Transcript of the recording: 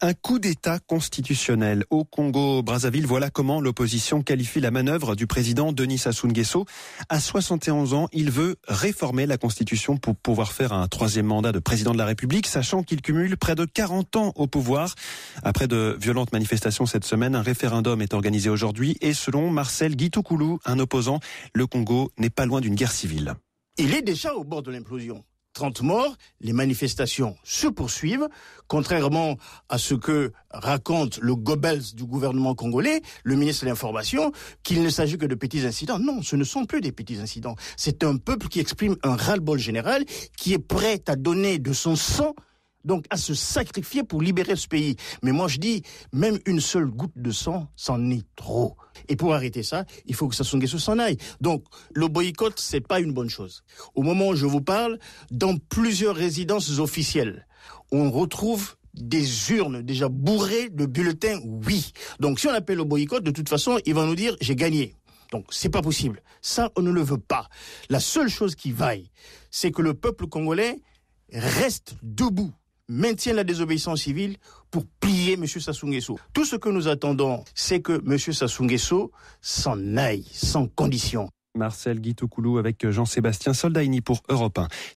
Un coup d'État constitutionnel au Congo-Brazzaville. Voilà comment l'opposition qualifie la manœuvre du président Denis Sassou Nguesso. À 71 ans, il veut réformer la Constitution pour pouvoir faire un troisième mandat de président de la République, sachant qu'il cumule près de 40 ans au pouvoir. Après de violentes manifestations cette semaine, un référendum est organisé aujourd'hui et selon Marcel Guitoukoulou, un opposant, le Congo n'est pas loin d'une guerre civile. Il est déjà au bord de l'implosion. 30 morts, les manifestations se poursuivent, contrairement à ce que raconte le Goebbels du gouvernement congolais, le ministre de l'Information, qu'il ne s'agit que de petits incidents. Non, ce ne sont plus des petits incidents. C'est un peuple qui exprime un ras-le-bol général, qui est prêt à donner de son sang, donc à se sacrifier pour libérer ce pays. Mais moi je dis, même une seule goutte de sang, c'en est trop. Et pour arrêter ça, il faut que Sassou Nguesso s'en aille. Donc le boycott, c'est pas une bonne chose. Au moment où je vous parle, dans plusieurs résidences officielles, on retrouve des urnes déjà bourrées de bulletins oui. Donc si on appelle au boycott, de toute façon, ils vont nous dire j'ai gagné. Donc c'est pas possible. Ça, on ne le veut pas. La seule chose qui vaille, c'est que le peuple congolais reste debout, maintient la désobéissance civile pour plier M. Sassou Nguesso. Tout ce que nous attendons, c'est que M. Sassou Nguesso s'en aille, sans condition. Marcel Guitoukoulou avec Jean-Sébastien Soldaini pour Europe 1.